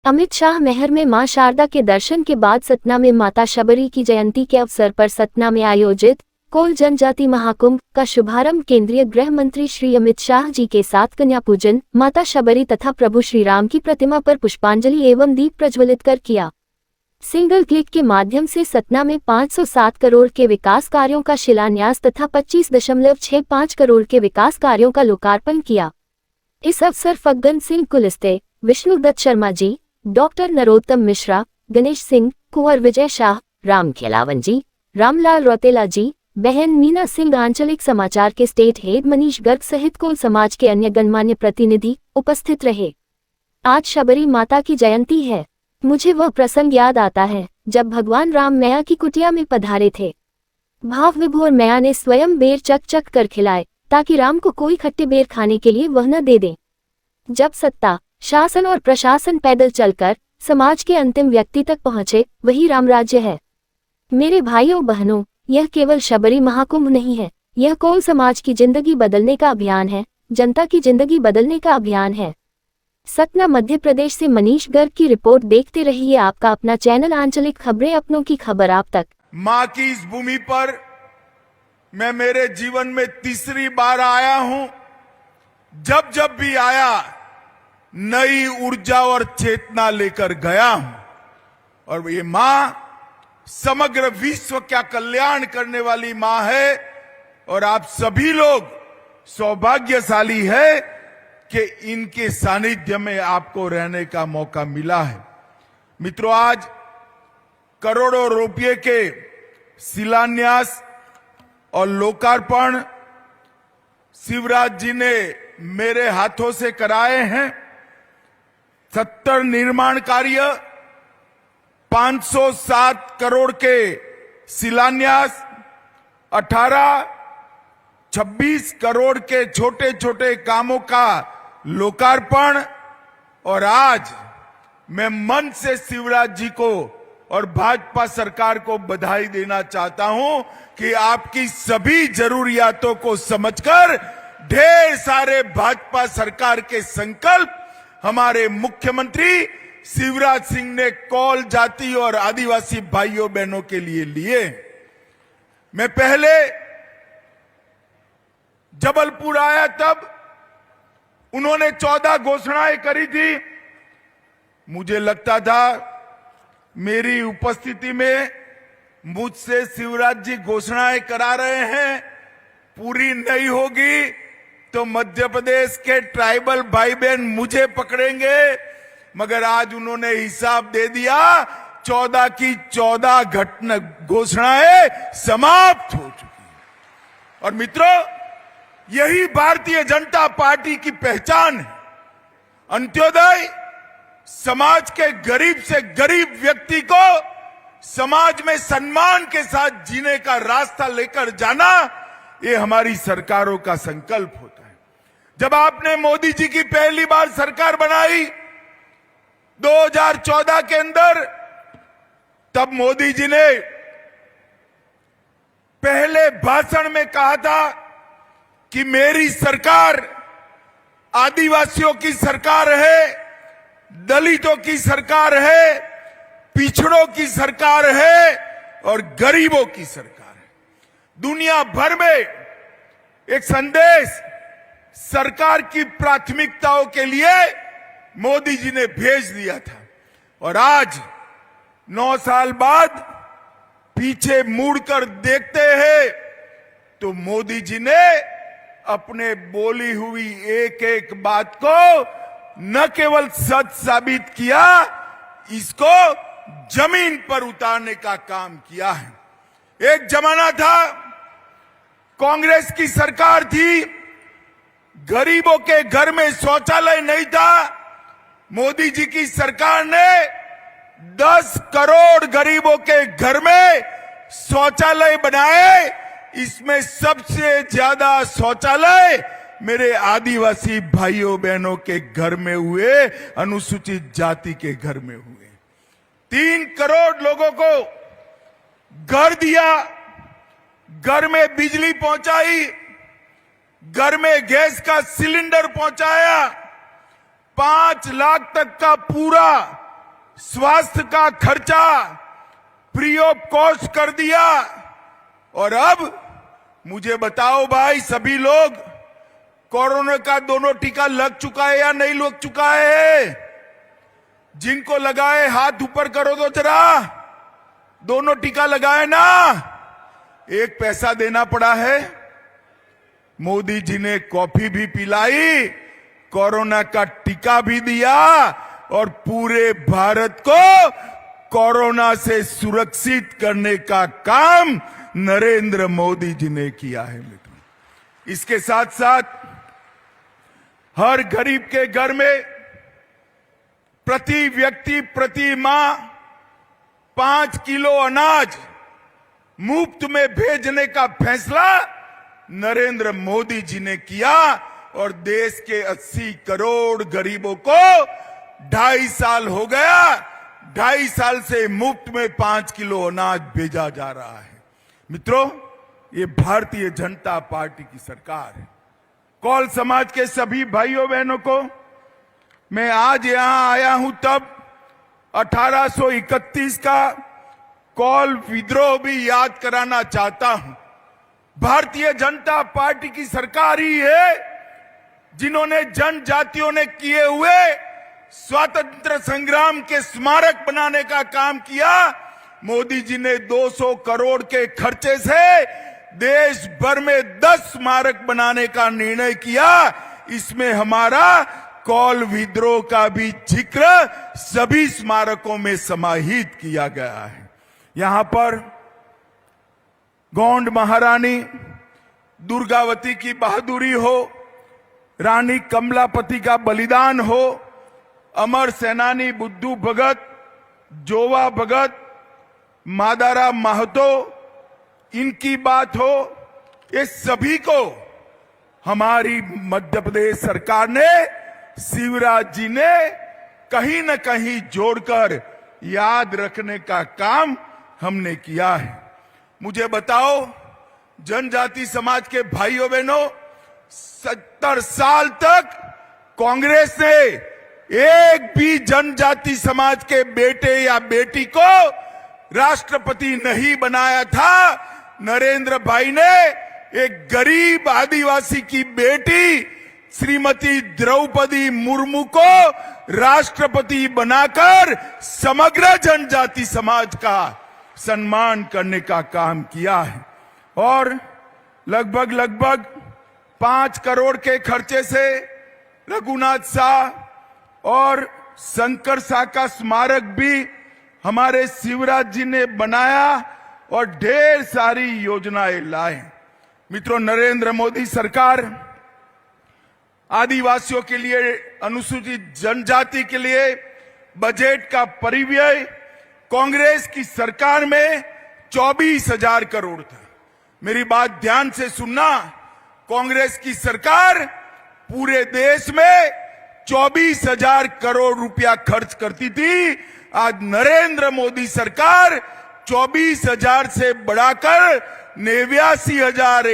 अमित शाह महर में मां शारदा के दर्शन के बाद सतना में माता शबरी की जयंती के अवसर पर सतना में आयोजित कोल जनजाति महाकुंभ का शुभारंभ केंद्रीय गृह मंत्री श्री अमित शाह जी के साथ कन्या पूजन, माता शबरी तथा प्रभु श्री राम की प्रतिमा पर पुष्पांजलि एवं दीप प्रज्वलित कर किया। सिंगल क्लिक के माध्यम से सतना में 507 करोड़ के विकास कार्यों का शिलान्यास तथा 25.65 करोड़ के विकास कार्यों का लोकार्पण किया। इस अवसर फग्गन सिंह कुलिस्ते, विष्णुदत्त शर्मा जी, डॉक्टर नरोत्तम मिश्रा, गणेश सिंह, कुंवर विजय शाह, राम खेलावन जी, रामलाल रौतेला जी, बहन मीना सिंह, आंचलिक समाचार के स्टेट हेड मनीष गर्ग सहित कोल समाज के अन्य गणमान्य प्रतिनिधि उपस्थित रहे। आज शबरी माता की जयंती है। मुझे वह प्रसंग याद आता है जब भगवान राम मैया की कुटिया में पधारे थे। भाव विभोर मैया ने स्वयं बेर चक चक कर खिलाए ताकि राम को कोई खट्टे बेर खाने के लिए वह न दे दे। जब सत्ता, शासन और प्रशासन पैदल चलकर समाज के अंतिम व्यक्ति तक पहुंचे, वही राम राज्य है। मेरे भाइयों बहनों, यह केवल शबरी महाकुंभ नहीं है, यह कोल समाज की जिंदगी बदलने का अभियान है, जनता की जिंदगी बदलने का अभियान है। सतना मध्य प्रदेश से मनीष गर्ग की रिपोर्ट। देखते रहिए आपका अपना चैनल आंचलिक खबरें, अपनों की खबर आप तक। मां की इस भूमि पर मैं मेरे जीवन में तीसरी बार आया हूं। जब जब भी आया नई ऊर्जा और चेतना लेकर गया हूं। और ये मां समग्र विश्व का कल्याण करने वाली मां है और आप सभी लोग सौभाग्यशाली है कि इनके सानिध्य में आपको रहने का मौका मिला है। मित्रों, आज करोड़ों रुपये के शिलान्यास और लोकार्पण शिवराज जी ने मेरे हाथों से कराए हैं। 70 निर्माण कार्य, 507 करोड़ के शिलान्यास, 26 करोड़ के छोटे छोटे कामों का लोकार्पण। और आज मैं मन से शिवराज जी को और भाजपा सरकार को बधाई देना चाहता हूं कि आपकी सभी जरूरियातों को समझकर ढेर सारे भाजपा सरकार के संकल्प हमारे मुख्यमंत्री शिवराज सिंह ने कोल जाति और आदिवासी भाइयों बहनों के लिए लिए। मैं पहले जबलपुर आया तब उन्होंने 14 घोषणाएं करी थी। मुझे लगता था मेरी उपस्थिति में मुझसे शिवराज जी घोषणाएं करा रहे हैं, पूरी नहीं होगी तो मध्य प्रदेश के ट्राइबल भाई बहन मुझे पकड़ेंगे। मगर आज उन्होंने हिसाब दे दिया, 14 की 14 घोषणाएं समाप्त हो चुकी है। और मित्रों, यही भारतीय जनता पार्टी की पहचान है। अंत्योदय, समाज के गरीब से गरीब व्यक्ति को समाज में सम्मान के साथ जीने का रास्ता लेकर जाना, ये हमारी सरकारों का संकल्प होता है। जब आपने मोदी जी की पहली बार सरकार बनाई 2014 के अंदर, तब मोदी जी ने पहले भाषण में कहा था कि मेरी सरकार आदिवासियों की सरकार है, दलितों की सरकार है, पिछड़ों की सरकार है और गरीबों की सरकार है। दुनिया भर में एक संदेश सरकार की प्राथमिकताओं के लिए मोदी जी ने भेज दिया था। और आज 9 साल बाद पीछे मुड़कर देखते हैं तो मोदी जी ने अपने बोली हुई एक एक बात को न केवल सच साबित किया, इसको जमीन पर उतारने का काम किया है। एक जमाना था, कांग्रेस की सरकार थी, गरीबों के घर में शौचालय नहीं था। मोदी जी की सरकार ने 10 करोड़ गरीबों के घर में शौचालय बनाए। इसमें सबसे ज्यादा शौचालय मेरे आदिवासी भाइयों बहनों के घर में हुए, अनुसूचित जाति के घर में हुए। 3 करोड़ लोगों को घर दिया, घर में बिजली पहुंचाई, घर में गैस का सिलेंडर पहुंचाया, 5 लाख तक का पूरा स्वास्थ्य का खर्चा फ्री ऑफ कॉस्ट कर दिया। और अब मुझे बताओ भाई, सभी लोग कोरोना का दोनों टीका लग चुका है या नहीं लग चुका है? जिनको लगाए हाथ ऊपर करो तो जरा। दोनों टीका लगाए ना? एक पैसा देना पड़ा है। मोदी जी ने कॉफी भी पिलाई, कोरोना का टीका भी दिया और पूरे भारत को कोरोना से सुरक्षित करने का काम नरेंद्र मोदी जी ने किया है मित्रों। इसके साथ साथ हर गरीब के घर में प्रति व्यक्ति प्रति माह 5 किलो अनाज मुफ्त में भेजने का फैसला नरेंद्र मोदी जी ने किया और देश के 80 करोड़ गरीबों को 2.5 साल हो गया, 2.5 साल से मुफ्त में 5 किलो अनाज भेजा जा रहा है। मित्रों, ये भारतीय जनता पार्टी की सरकार है। कौल समाज के सभी भाइयों बहनों को मैं आज यहां आया हूं तब 1831 का कौल विद्रोह भी याद कराना चाहता हूं। भारतीय जनता पार्टी की सरकार ही है जिन्होंने जनजातियों ने किए हुए स्वतंत्र संग्राम के स्मारक बनाने का काम किया। मोदी जी ने 200 करोड़ के खर्चे से देश भर में 10 स्मारक बनाने का निर्णय किया। इसमें हमारा कौल विद्रोह का भी जिक्र सभी स्मारकों में समाहित किया गया है। यहां पर गोंड महारानी दुर्गावती की बहादुरी हो, रानी कमलापति का बलिदान हो, अमर सेनानी बुद्धू भगत, जोवा भगत, मादाराम महतो, इनकी बात हो, ये सभी को हमारी मध्य प्रदेश सरकार ने, शिवराज जी ने कहीं न कहीं जोड़कर याद रखने का काम हमने किया है। मुझे बताओ, जनजाति समाज के भाइयों बहनों, 70 साल तक कांग्रेस ने एक भी जनजाति समाज के बेटे या बेटी को राष्ट्रपति नहीं बनाया था। नरेंद्र भाई ने एक गरीब आदिवासी की बेटी श्रीमती द्रौपदी मुर्मू को राष्ट्रपति बनाकर समग्र जनजाति समाज का सम्मान करने का काम किया है। और लगभग 5 करोड़ के खर्चे से रघुनाथ शाह और शंकर शाह का स्मारक भी हमारे शिवराज जी ने बनाया और ढेर सारी योजनाएं लाए। मित्रों, नरेंद्र मोदी सरकार आदिवासियों के लिए, अनुसूचित जनजाति के लिए बजट का परिव्यय कांग्रेस की सरकार में 24,000 करोड़ था। मेरी बात ध्यान से सुनना, कांग्रेस की सरकार पूरे देश में 24,000 करोड़ रुपया खर्च करती थी। आज नरेंद्र मोदी सरकार 24,000 से बढ़ाकर 89,000